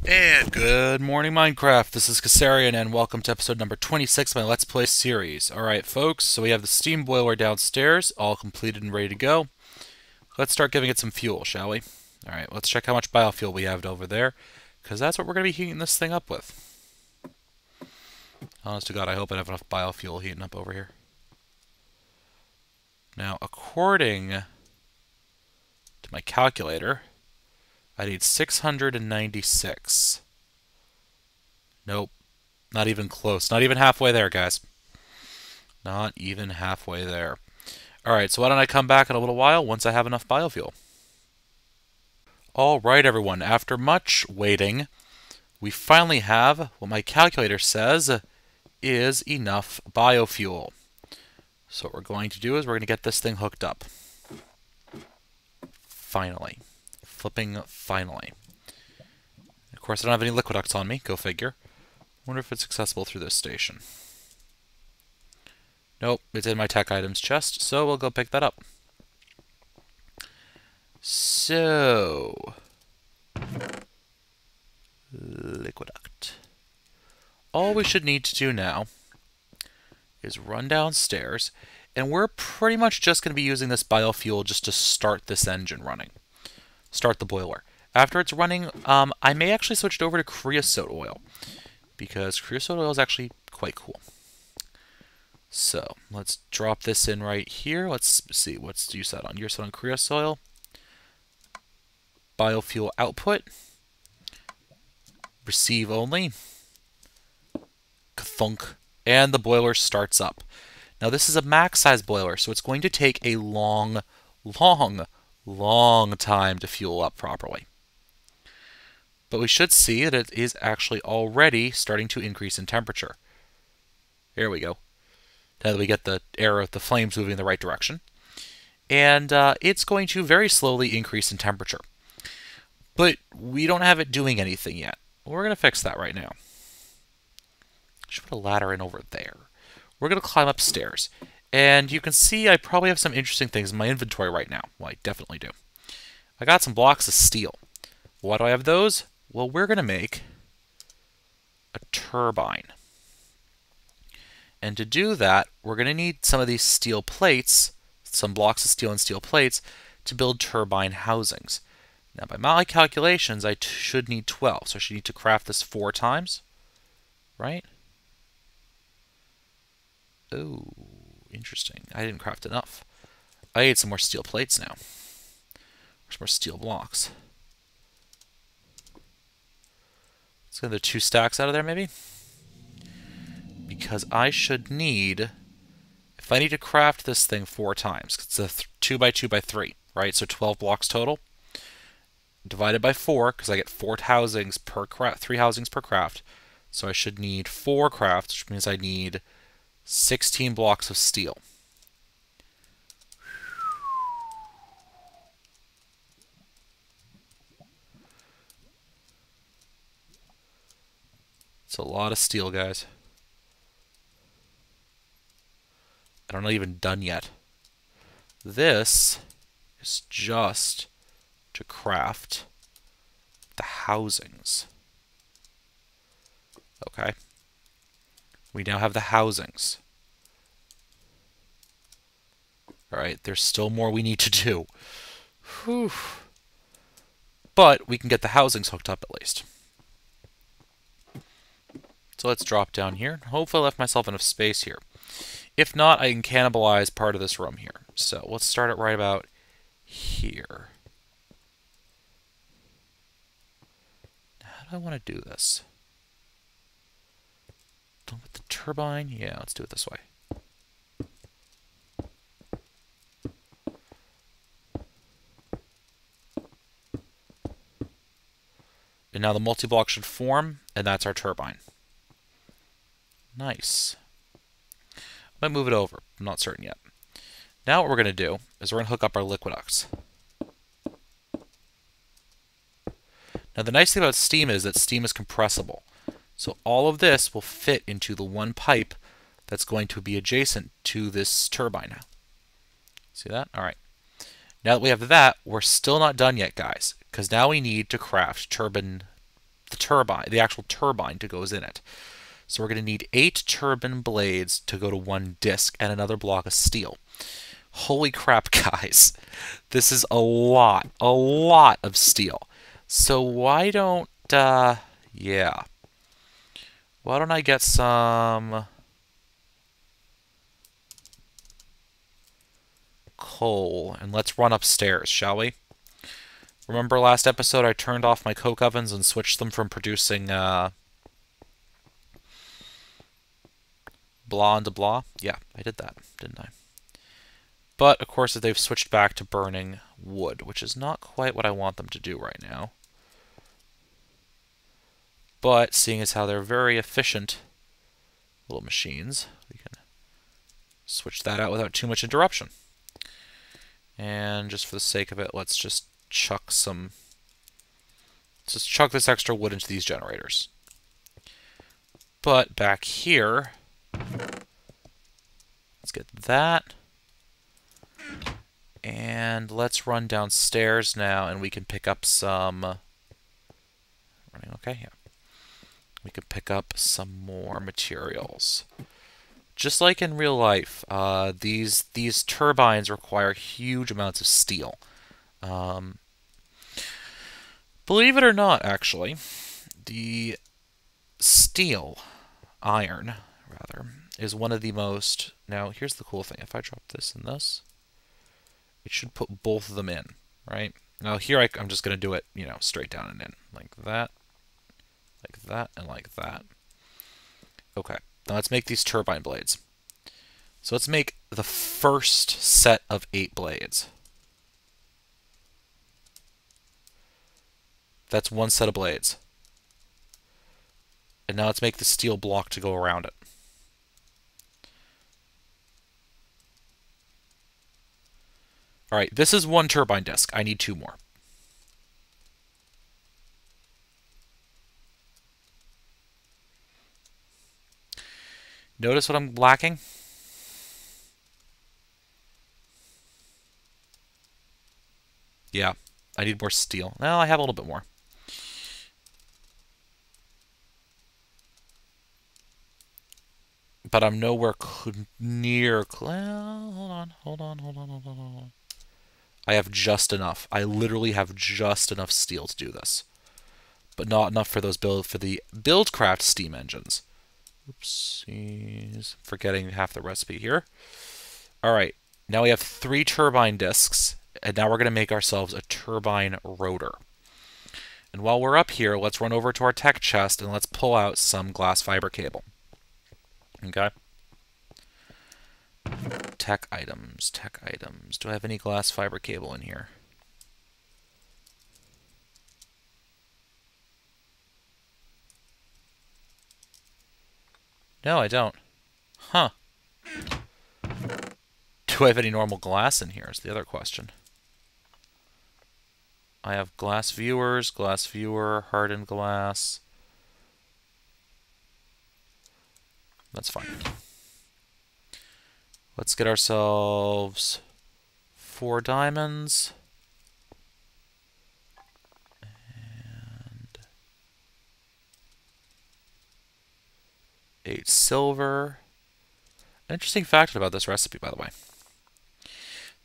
And good morning, Minecraft. This is Keserian, and welcome to episode number 26 of my Let's Play series. Alright, folks, so we have the steam boiler downstairs, all completed and ready to go. Let's start giving it some fuel, shall we? Alright, let's check how much biofuel we have over there, because that's what we're going to be heating this thing up with. Honest to God, I hope I have enough biofuel heating up over here. Now, according to my calculator, I need 696. Nope. Not even close. Not even halfway there, guys. Not even halfway there. Alright, so why don't I come back in a little while once I have enough biofuel. Alright, everyone. After much waiting, we finally have what my calculator says is enough biofuel. So what we're going to do is we're going to get this thing hooked up. Finally. Flipping finally. Of course, I don't have any liquid ducts on me. Go figure. Wonder if it's accessible through this station. Nope, it's in my tech items chest, so we'll go pick that up. So, liquid duct. All we should need to do now is run downstairs, and we're pretty much just going to be using this biofuel just to start this engine running. Start the boiler. After it's running, I may actually switch it over to creosote oil, because creosote oil is actually quite cool. So, let's drop this in right here. Let's see, what's you set on? You're set on creosote oil. Biofuel output. Receive only. Kathunk. And the boiler starts up. Now, this is a max size boiler, so it's going to take a long time to fuel up properly. But we should see that it is actually already starting to increase in temperature. There we go. Now that we get the arrow of the flames moving in the right direction. And it's going to very slowly increase in temperature. But we don't have it doing anything yet. We're going to fix that right now. I should put a ladder in over there. We're going to climb upstairs. And you can see I probably have some interesting things in my inventory right now. Well, I definitely do. I got some blocks of steel. Why do I have those? Well, we're going to make a turbine. And to do that, we're going to need some of these steel plates, some blocks of steel and steel plates, to build turbine housings. Now, by my calculations, I should need 12. So I should need to craft this 4 times, right? Oh, interesting. I didn't craft enough. I need some more steel plates now. Some more steel blocks. Let's get the 2 stacks out of there, maybe? Because I should need... If I need to craft this thing 4 times, it's a 2 by 2 by 3, right? So 12 blocks total. Divided by 4, because I get 4 housings per craft, 3 housings per craft. So I should need 4 crafts, which means I need 16 blocks of steel. It's a lot of steel, guys. I'm not even done yet. This is just to craft the housings. Okay. We now have the housings. Alright, there's still more we need to do. Whew. But we can get the housings hooked up at least. So let's drop down here. Hopefully I left myself enough space here. If not, I can cannibalize part of this room here. So let's start it right about here. How do I want to do this? Done with the turbine? Yeah, let's do it this way. And now the multi-block should form, and that's our turbine. Nice. I might move it over. I'm not certain yet. Now what we're going to do is we're going to hook up our liquid ducts. Now the nice thing about steam is that steam is compressible. So all of this will fit into the one pipe that's going to be adjacent to this turbine now. See that? All right. Now that we have that, we're still not done yet, guys, because now we need to craft the turbine, the actual turbine to goes in it. So we're going to need 8 turbine blades to go to 1 disc and another block of steel. Holy crap, guys. This is a lot of steel. So why don't, yeah. Why don't I get some coal and let's run upstairs, shall we? Remember last episode I turned off my coke ovens and switched them from producing, blah into blah? Yeah, I did that, didn't I? But, of course, they've switched back to burning wood, which is not quite what I want them to do right now. But, seeing as how they're very efficient little machines, we can switch that out without too much interruption. And just for the sake of it, let's just chuck some... Let's just chuck this extra wood into these generators. But back here, let's get that. And let's run downstairs now, and we can pick up some... Running okay? Yeah. We can pick up some more materials. Just like in real life, these turbines require huge amounts of steel. Believe it or not, actually, the steel, iron, rather, is one of the most... Now, here's the cool thing. If I drop this and this, it should put both of them in, right? Now, here I'm just going to do it, you know, straight down and in. Like that, and like that. Okay, now let's make these turbine blades. So let's make the first set of 8 blades. That's one set of blades. And now let's make the steel block to go around it. Alright, this is 1 turbine disc. I need 2 more. Notice what I'm lacking? Yeah, I need more steel. Well, I have a little bit more. But I'm nowhere near... Well, hold on. I have just enough. I literally have just enough steel to do this. But not enough for those the Buildcraft steam engines. Oopsies. Forgetting half the recipe here. Alright, now we have 3 turbine discs, and now we're going to make ourselves a turbine rotor. And while we're up here, let's run over to our tech chest and let's pull out some glass fiber cable. Okay? Tech items. Do I have any glass fiber cable in here? No, I don't. Huh. Do I have any normal glass in here is the other question. I have glass viewers, glass viewer, hardened glass. That's fine. Let's get ourselves 4 diamonds. And 8 silver. An interesting fact about this recipe, by the way.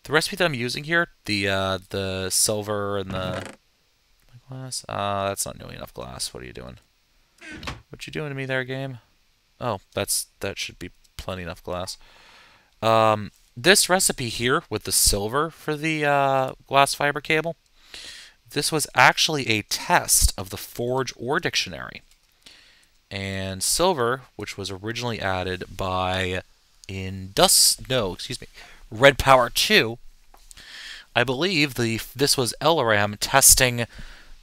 The recipe that I'm using here, the silver and the glass, that's not nearly enough glass. What are you doing? What you doing to me there, game? Oh, that should be plenty enough glass. This recipe here with the silver for the glass fiber cable, this was actually a test of the Forge Ore Dictionary. And silver, which was originally added by Red Power 2, I believe this was Elram testing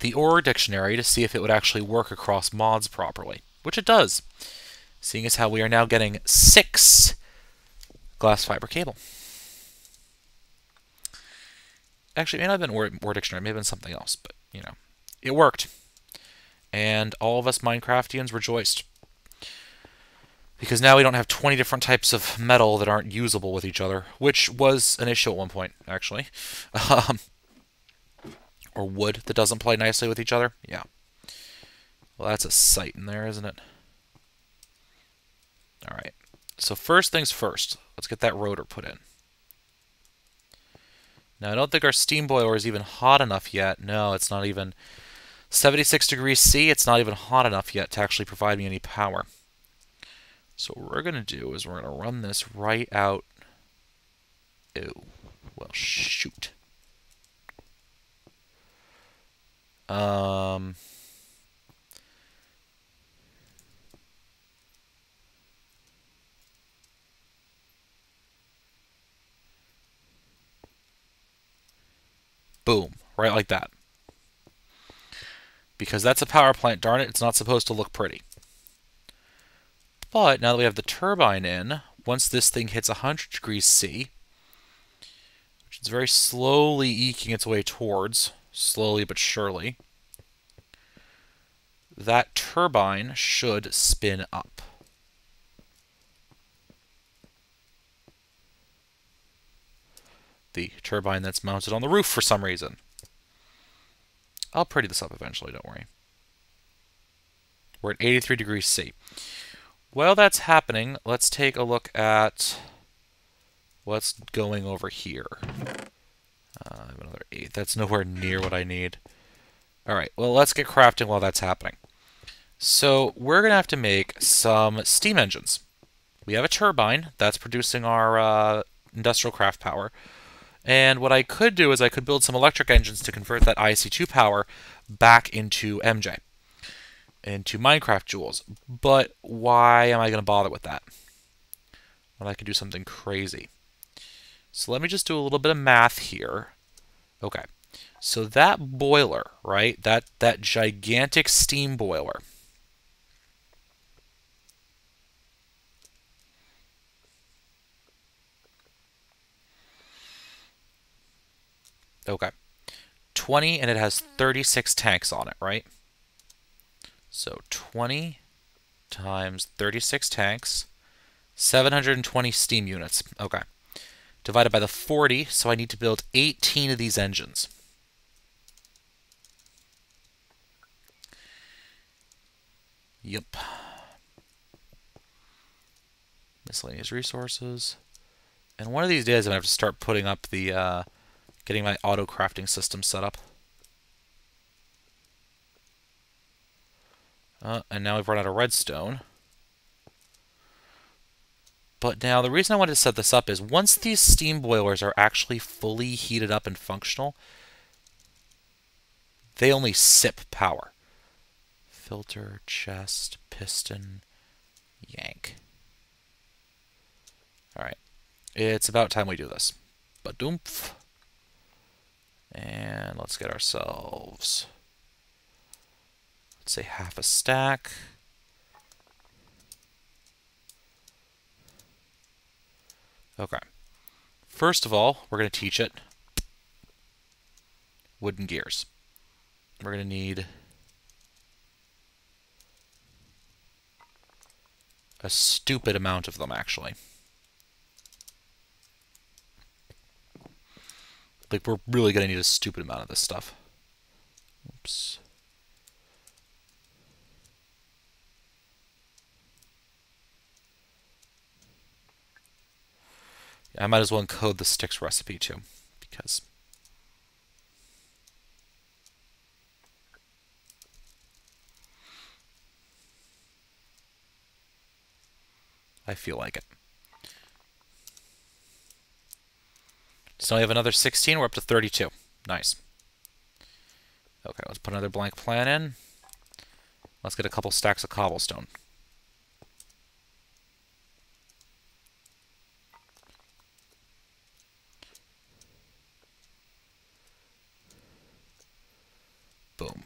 the Ore Dictionary to see if it would actually work across mods properly, which it does, seeing as how we are now getting 6 glass fiber cable. Actually, it may not have been Ore Dictionary, it may have been something else, but, you know, it worked. And all of us Minecraftians rejoiced. Because now we don't have 20 different types of metal that aren't usable with each other, which was an issue at one point, actually. Or wood that doesn't play nicely with each other. Yeah. Well, that's a sight in there, isn't it? All right. So first things first, let's get that rotor put in. Now, I don't think our steam boiler is even hot enough yet. No, it's not even 76 degrees C. It's not even hot enough yet to actually provide me any power. So what we're going to do is we're going to run this right out. Oh, well, shoot. Boom, right like that. Because that's a power plant, darn it, it's not supposed to look pretty. But now that we have the turbine in, once this thing hits 100 degrees C, which is very slowly eking its way towards, slowly but surely, that turbine should spin up. The turbine that's mounted on the roof for some reason. I'll pretty this up eventually, don't worry. We're at 83 degrees C. While that's happening, let's take a look at what's going over here. I have another 8. That's nowhere near what I need. Alright, well, let's get crafting while that's happening. So we're going to have to make some steam engines. We have a turbine that's producing our industrial craft power. And what I could do is I could build some electric engines to convert that IC2 power back into MJ, into Minecraft joules. But why am I going to bother with that when I could do something crazy? So let me just do a little bit of math here. Okay, so that boiler, right, that gigantic steam boiler, okay, 20, and it has 36 tanks on it, right? So 20 times 36 tanks, 720 steam units. Okay. Divided by the 40, so I need to build 18 of these engines. Yep. Miscellaneous resources. And one of these days I'm going to have to start putting up the, getting my auto crafting system set up. And now we've run out of redstone. But now the reason I wanted to set this up is once these steam boilers are actually fully heated up and functional, they only sip power. Filter, chest, piston, yank. Alright. It's about time we do this. Badoomph. And let's get ourselves, let's say, half a stack. Okay. First of all, we're going to teach it wooden gears. We're going to need a stupid amount of them, actually. Like, we're really going to need a stupid amount of this stuff. Oops. I might as well encode the sticks recipe too, because I feel like it. So now we have another 16. We're up to 32. Nice. Okay, let's put another blank plan in. Let's get a couple stacks of cobblestone. Boom.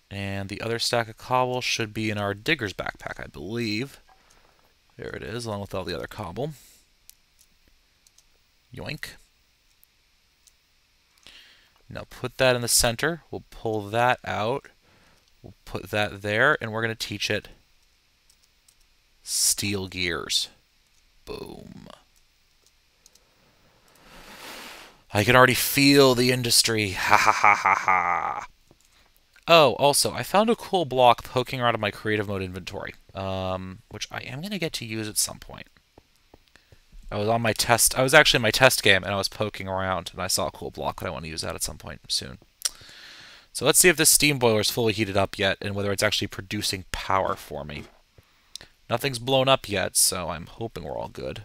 And the other stack of cobble should be in our digger's backpack, I believe. There it is, along with all the other cobble. Yoink. Now put that in the center. We'll pull that out. We'll put that there, and we're going to teach it steel gears. Boom. I can already feel the industry. Ha ha ha ha ha. Oh, also, I found a cool block poking around in my creative mode inventory, which I am going to get to use at some point. I was on my test. I was actually in my test game, and I was poking around, and I saw a cool block that I want to use that at some point soon. So let's see if this steam boiler is fully heated up yet, and whether it's actually producing power for me. Nothing's blown up yet, so I'm hoping we're all good.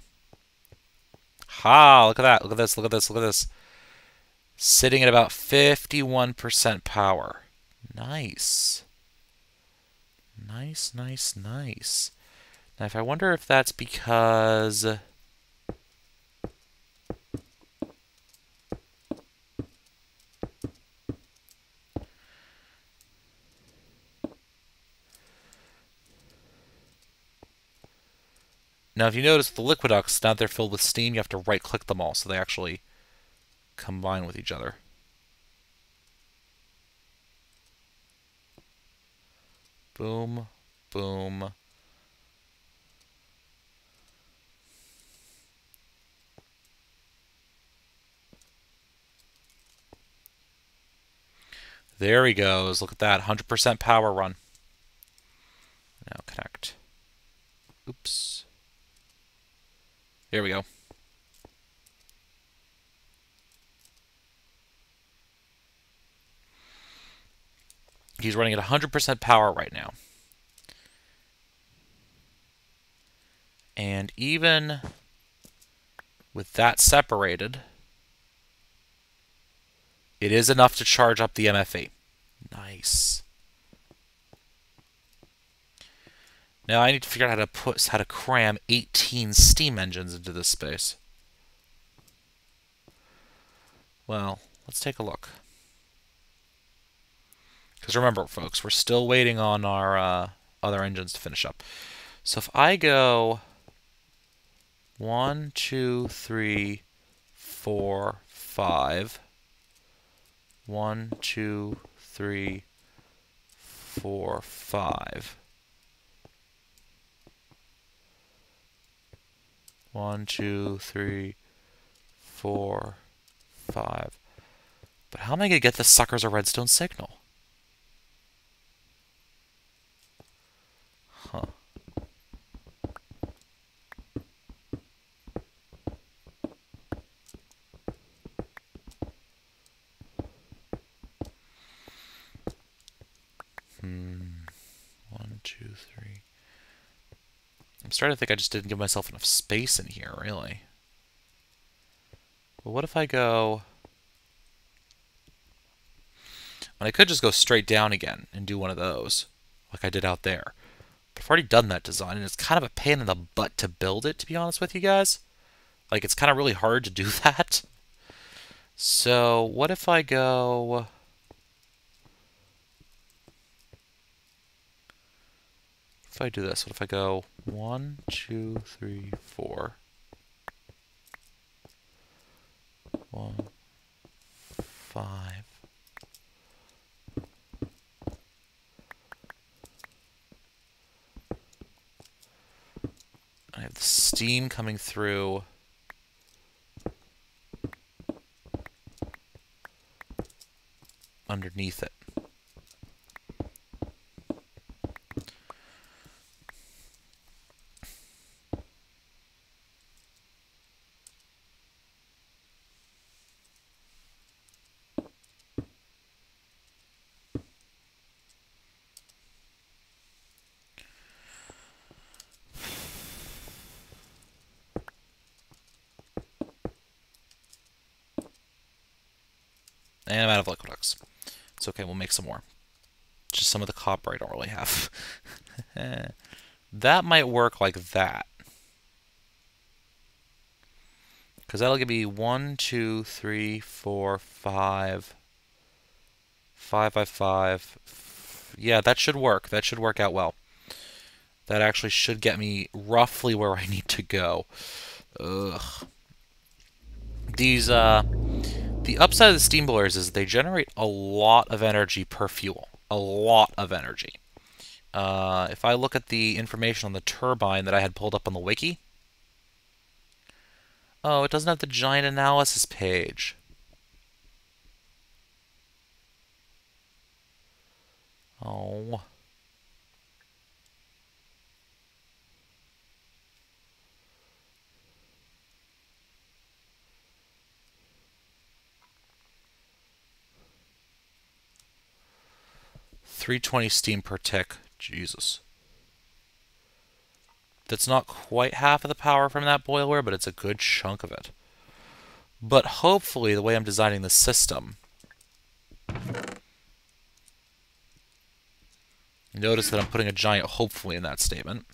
Ha! Look at that! Look at this! Look at this! Look at this! Sitting at about 51% power. Nice. Nice, nice, nice. Now, if I wonder if that's because... Now, if you notice, the liquid ducts, now that they're filled with steam, you have to right-click them all so they actually combine with each other. Boom, boom. There he goes. Look at that. 100% power run. Now connect. Oops. There we go. He's running at 100% power right now. And even with that separated, it is enough to charge up the MFE. Nice. Now I need to figure out how to cram 18 steam engines into this space. Well, let's take a look. Because remember, folks, we're still waiting on our other engines to finish up. So if I go 1, 2, 3, 4, 5. 1, 2, 3, 4, 5. 1, 2, 3, 4, 5. But how am I going to get the suckers a redstone signal? Huh. One, two, three. I'm starting to think I just didn't give myself enough space in here, really. Well, what if I go... And I could just go straight down again and do one of those, like I did out there. But I've already done that design, and it's kind of a pain in the butt to build it, to be honest with you guys. Like, it's kind of really hard to do that. So, what if I go... If I do this, what if I go 1, 2, 3, 4. 1, 5. I have the steam coming through underneath it. And I'm out of liquid ducts. It's okay, we'll make some more. Just some of the copper I don't really have. That might work like that. Because that'll give me 1, 2, 3, 4, 5. 5 by 5. Yeah, that should work. That should work out well. That actually should get me roughly where I need to go. Ugh. These, the upside of the steam boilers is they generate a lot of energy per fuel. A lot of energy. If I look at the information on the turbine that I had pulled up on the wiki... Oh, it doesn't have the giant analysis page. Oh. $320 steam per tick. Jesus. That's not quite half of the power from that boiler, but it's a good chunk of it. But hopefully, the way I'm designing the system, notice that I'm putting a giant hopefully in that statement.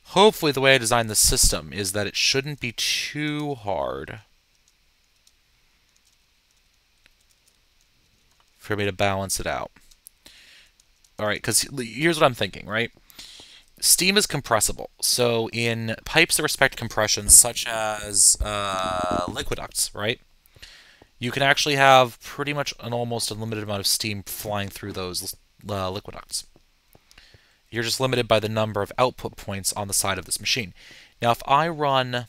Hopefully, the way I design the system is that it shouldn't be too hard for me to balance it out. All right, because here's what I'm thinking, right? Steam is compressible. So in pipes that respect compression, such as liquiducts, right? You can actually have pretty much an almost unlimited amount of steam flying through those liquiducts. You're just limited by the number of output points on the side of this machine. Now, if I run...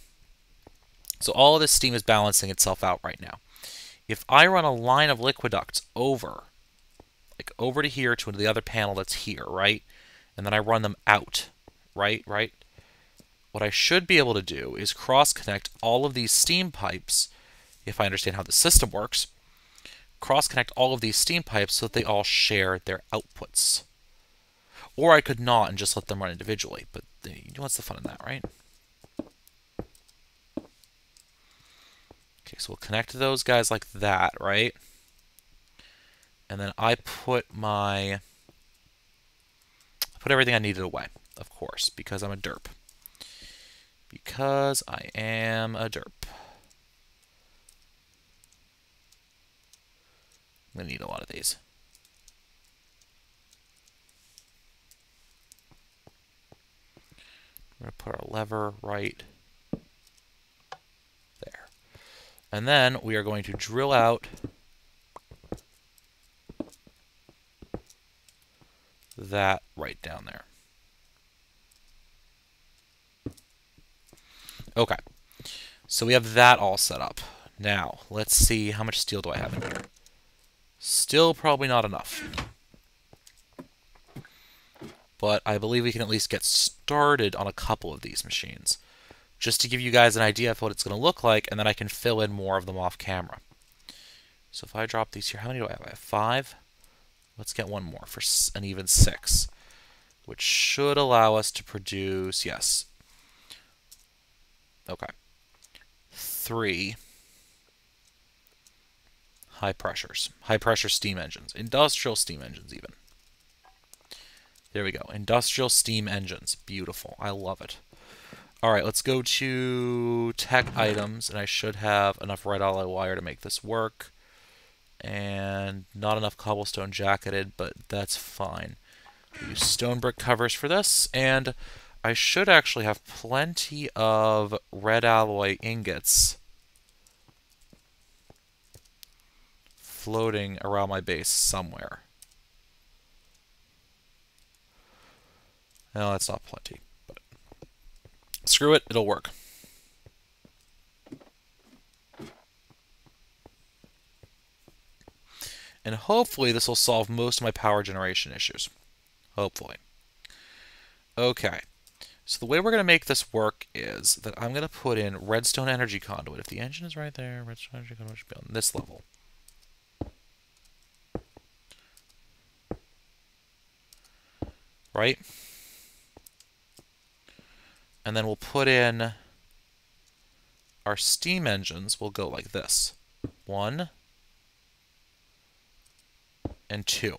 So all of this steam is balancing itself out right now. If I run a line of liquiducts over, like over to here to the other panel that's here, right? And then I run them out, right? What I should be able to do is cross-connect all of these steam pipes, if I understand how the system works, cross-connect all of these steam pipes so that they all share their outputs. Or I could not and just let them run individually, but what's the fun in that, right? Okay, so we'll connect to those guys like that, right? And then I put everything I needed away, of course, because I'm a derp. Because I am a derp. I'm going to need a lot of these. We're going to put our lever right there. And then we are going to drill out that right down there. Okay, so we have that all set up. Now, let's see, how much steel do I have in here? Still probably not enough. But I believe we can at least get started on a couple of these machines. Just to give you guys an idea of what it's going to look like, and then I can fill in more of them off camera. So if I drop these here, how many do I have? I have 5. Let's get one more for an even 6, which should allow us to produce, yes. Okay. 3 high pressure steam engines, industrial steam engines even. There we go, industrial steam engines, beautiful, I love it. All right, let's go to tech items, and I should have enough red alloy wire to make this work, and not enough cobblestone jacketed, but that's fine. We'll use stone brick covers for this, and I should actually have plenty of red alloy ingots floating around my base somewhere. No, that's not plenty, but screw it, it'll work. And hopefully this will solve most of my power generation issues. Hopefully. Okay. So the way we're going to make this work is that I'm going to put in redstone energy conduit. If the engine is right there, redstone energy conduit should be on this level. Right? And then we'll put in our steam engines. We'll go like this. 1 and 2.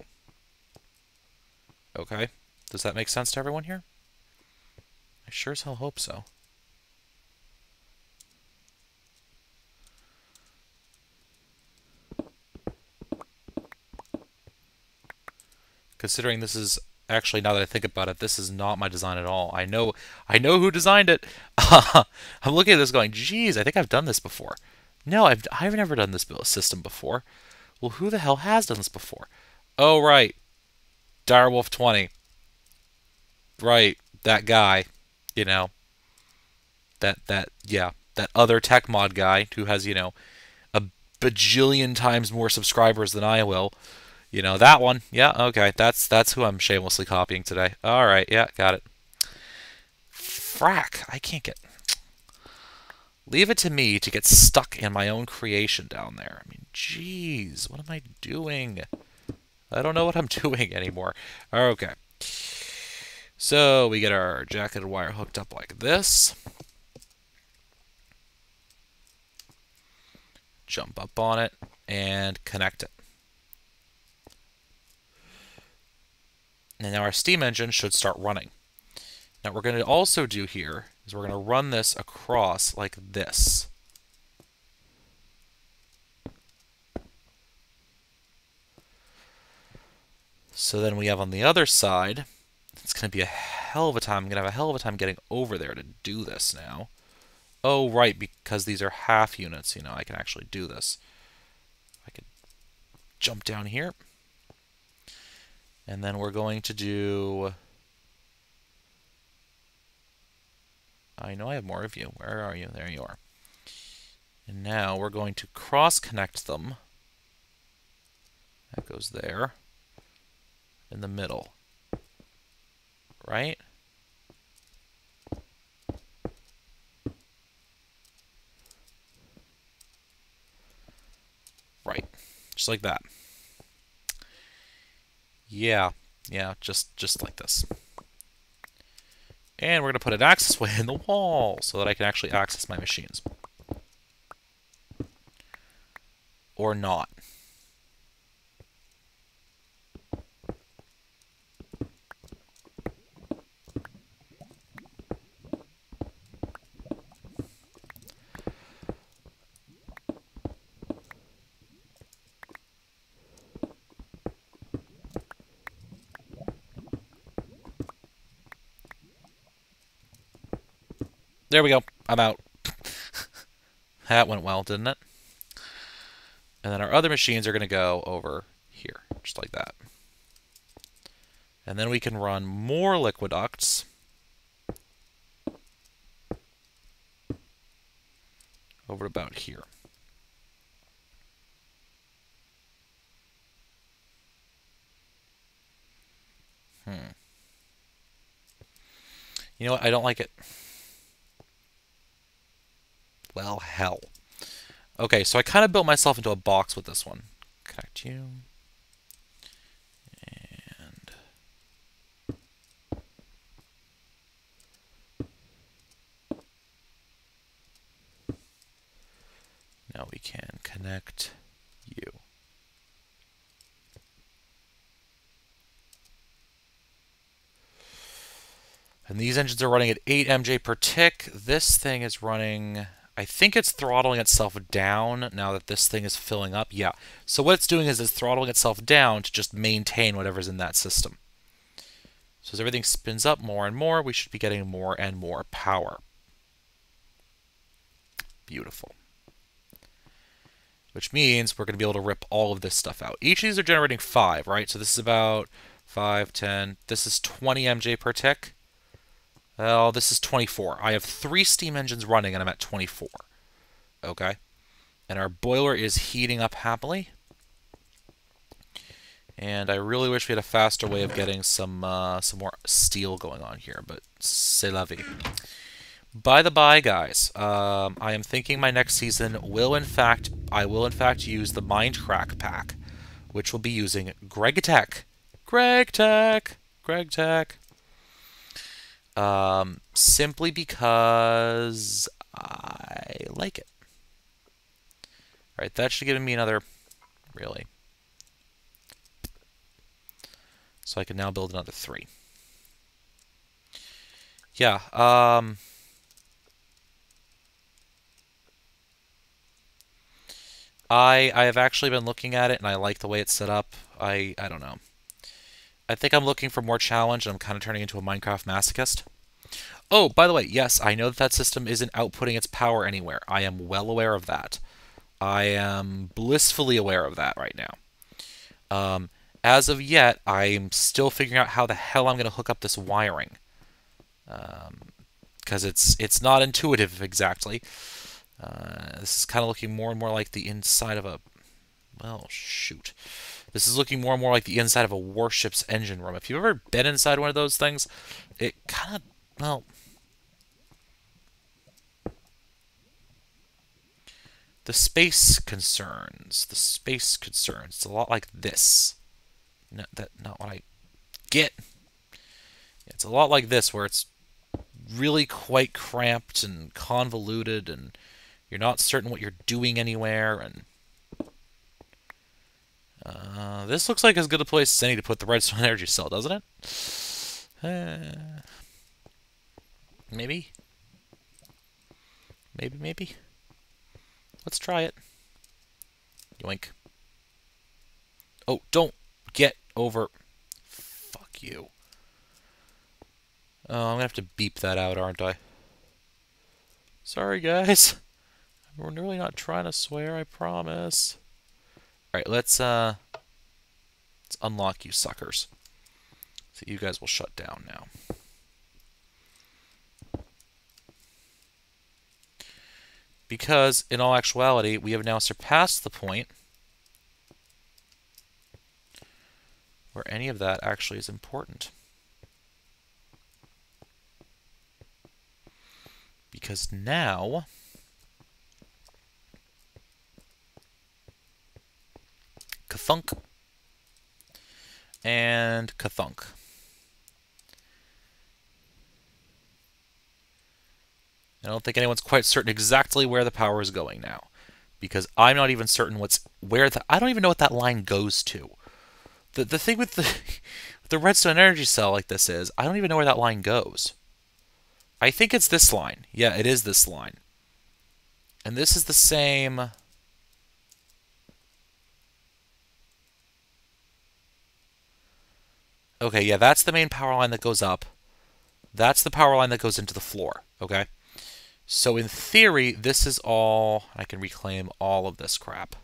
Okay? Does that make sense to everyone here? I sure as hell hope so. Considering this is actually, now that I think about it, this is not my design at all. I know who designed it. I'm looking at this going, geez, I think I've done this before. No, I've never done this build system before. Well, who the hell has done this before? Oh, right. Direwolf 20. Right, that guy. You know, that other tech mod guy who has, you know, a bajillion times more subscribers than I will. You know, that one. Yeah, okay. That's who I'm shamelessly copying today. All right, yeah, got it. Frack, I can't get. Leave it to me to get stuck in my own creation down there. I mean, jeez, what am I doing? I don't know what I'm doing anymore. Okay. So we get our jacketed wire hooked up like this. Jump up on it and connect it. And now our steam engine should start running. Now what we're going to also do here is we're going to run this across like this. So then we have on the other side, it's going to be a hell of a time. I'm going to have a hell of a time getting over there to do this now. Oh, right, because these are half units, you know, I can actually do this. I can jump down here. And then we're going to do... I know I have more of you. Where are you? There you are. And now we're going to cross-connect them. That goes there. In the middle. Right? Right. Just like that. Yeah, just like this. And we're going to put an access way in the wall so that I can actually access my machines. Or not. There we go. I'm out. That went well, didn't it? And then our other machines are going to go over here, just like that. And then we can run more liquiducts over about here. You know what? I don't like it. Well, hell. Okay, so I kind of built myself into a box with this one. Connect you. And now we can connect you. And these engines are running at 8 MJ per tick. This thing is running... I think it's throttling itself down now that this thing is filling up. Yeah. So what it's doing is it's throttling itself down to just maintain whatever's in that system. So as everything spins up more and more, we should be getting more and more power. Beautiful. Which means we're going to be able to rip all of this stuff out. Each of these are generating 5, right? So this is about 5, 10. This is 20 MJ per tick. Well, this is 24. I have 3 steam engines running, and I'm at 24. Okay. And our boiler is heating up happily. And I really wish we had a faster way of getting some more steel going on here, but c'est la vie. By the by, guys, I am thinking my next season I will in fact use the Mindcrack pack, which will be using Greg Tech. Simply because I like it. Alright, that should give me another, really. So I can now build another 3. Yeah, I have actually been looking at it, and I like the way it's set up. I don't know. I think I'm looking for more challenge, and I'm kind of turning into a Minecraft masochist. Oh, by the way, yes, I know that system isn't outputting its power anywhere. I am well aware of that. I am blissfully aware of that right now. As of yet, I'm still figuring out how the hell I'm going to hook up this wiring. Because it's not intuitive exactly. This is kind of looking more and more like the inside of a... Well, shoot. This is looking more and more like the inside of a warship's engine room. If you've ever been inside one of those things, it kind of, well, the space concerns. The space concerns. It's a lot like this. No, that's not what I get. It's a lot like this, where it's really quite cramped and convoluted, and you're not certain what you're doing anywhere, and this looks like as good a place as any to put the redstone energy cell, doesn't it? Maybe? Maybe? Let's try it. Yoink. Oh, don't get over... Fuck you. Oh, I'm gonna have to beep that out, aren't I? Sorry, guys. We're really not trying to swear, I promise. Alright, let's unlock you suckers. So you guys will shut down now. Because, in all actuality, we have now surpassed the point where any of that actually is important. Because now... Kathunk. And kathunk. I don't think anyone's quite certain exactly where the power is going now. Because I'm not even certain I don't even know what that line goes to. The thing with the redstone energy cell like this is, I don't even know where that line goes. I think it's this line. Yeah, it is this line. And this is the same... Okay, yeah, that's the main power line that goes up. That's the power line that goes into the floor, okay? So in theory, this is all... I can reclaim all of this crap.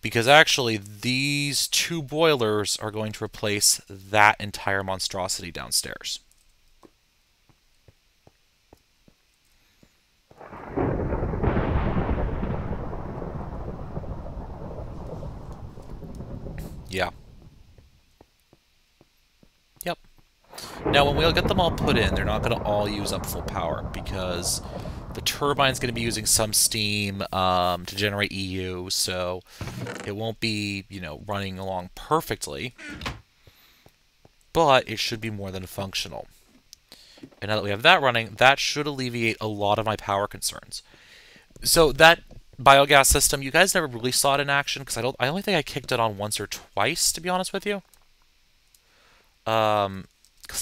Because actually, these two boilers are going to replace that entire monstrosity downstairs. Yeah. Yep. Now, when we'll get them all put in, they're not going to all use up full power, because the turbine's going to be using some steam to generate EU, so it won't be, running along perfectly, but it should be more than functional. And now that we have that running, that should alleviate a lot of my power concerns. So that biogas system, you guys never really saw it in action, because I only think I kicked it on once or twice, to be honest with you. Because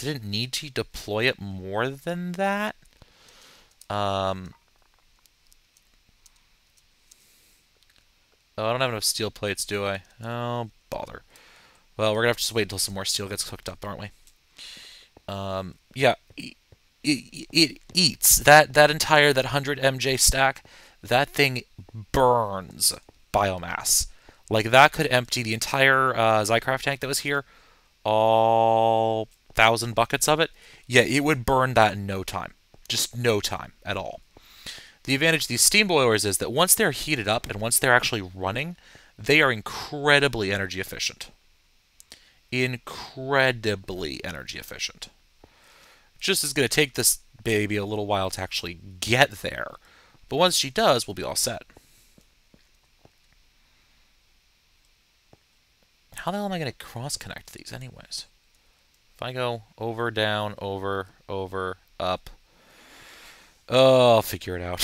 I didn't need to deploy it more than that. Oh, I don't have enough steel plates, do I? Oh, bother. Well, we're going to have to just wait until some more steel gets cooked up, aren't we? Yeah, it eats. That 100 MJ stack, that thing burns biomass. Like, that could empty the entire Zycraft tank that was here, all 1,000 buckets of it. Yeah, it would burn that in no time. Just no time at all. The advantage of these steam boilers is that once they're heated up and once they're actually running, they are incredibly energy efficient. Incredibly energy efficient. Just is going to take this baby a little while to actually get there. But once she does, we'll be all set. How the hell am I going to cross-connect these anyways? If I go over, down, over, up... Oh, I'll figure it out.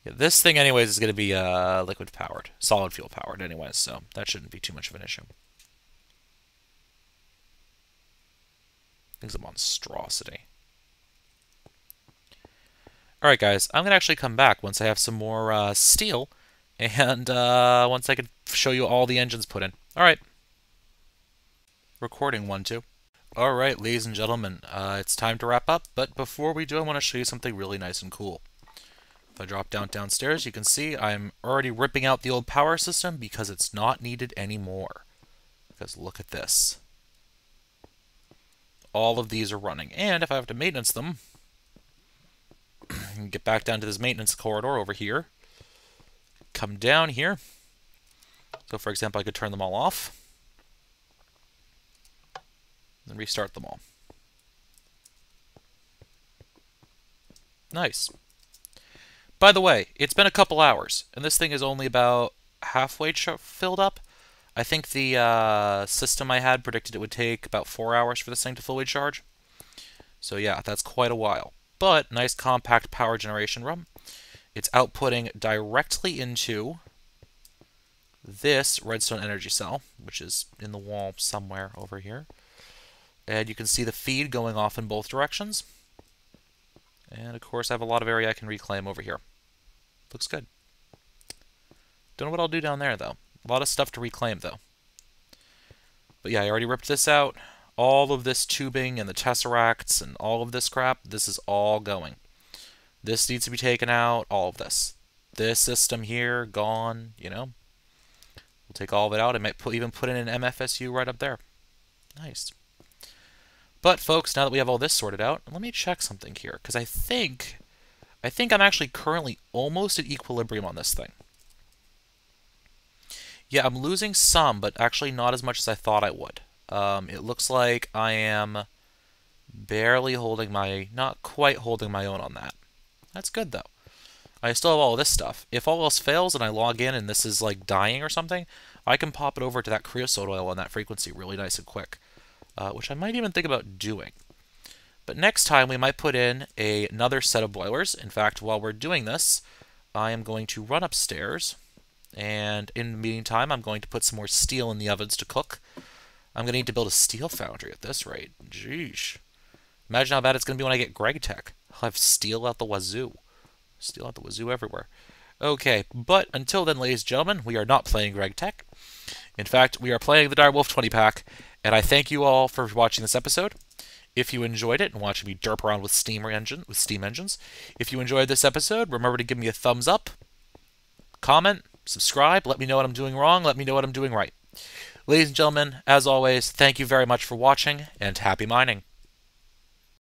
Yeah, this thing anyways is going to be liquid-powered. Solid fuel-powered anyways, so that shouldn't be too much of an issue. Thing's a monstrosity. Alright guys, I'm going to actually come back once I have some more steel, and once I can show you all the engines put in. Alright. Recording 1, 2. Alright, ladies and gentlemen, it's time to wrap up, but before we do, I want to show you something really nice and cool. If I drop downstairs, you can see I'm already ripping out the old power system because it's not needed anymore. Because look at this. All of these are running, and if I have to maintenance them, Get back down to this maintenance corridor over here. Come down here. So, for example, I could turn them all off. And restart them all. Nice. By the way, it's been a couple hours, and this thing is only about halfway filled up. I think the system I had predicted it would take about 4 hours for this thing to fully charge. So yeah, that's quite a while. But nice compact power generation room. It's outputting directly into this redstone energy cell, which is in the wall somewhere over here. And you can see the feed going off in both directions. And of course I have a lot of area I can reclaim over here. Looks good. Don't know what I'll do down there though. A lot of stuff to reclaim though. But yeah, I already ripped this out. All of this tubing and the tesseracts and all of this crap, this is all going. This needs to be taken out, all of this. This system here, gone, you know. We'll take all of it out. I might even put in an MFSU right up there. Nice. But folks, now that we have all this sorted out, let me check something here, because I think I'm actually currently almost at equilibrium on this thing. Yeah, I'm losing some, but actually not as much as I thought I would. It looks like I am barely holding not quite holding my own on that. That's good, though. I still have all this stuff. If all else fails and I log in and this is like dying or something, I can pop it over to that creosote oil on that frequency really nice and quick, which I might even think about doing. But next time we might put in another set of boilers. In fact, while we're doing this, I am going to run upstairs, and in the meantime, I'm going to put some more steel in the ovens to cook. I'm going to need to build a steel foundry at this rate. Jeesh. Imagine how bad it's going to be when I get Greg Tech. I'll have steel out the wazoo. Steel out the wazoo everywhere. Okay, but until then, ladies and gentlemen, we are not playing Greg Tech. In fact, we are playing the Direwolf 20-pack, and I thank you all for watching this episode. If you enjoyed it and watching me derp around with steam engines, if you enjoyed this episode, remember to give me a thumbs up, comment, subscribe, let me know what I'm doing wrong, let me know what I'm doing right. Ladies and gentlemen, as always, thank you very much for watching, and happy mining.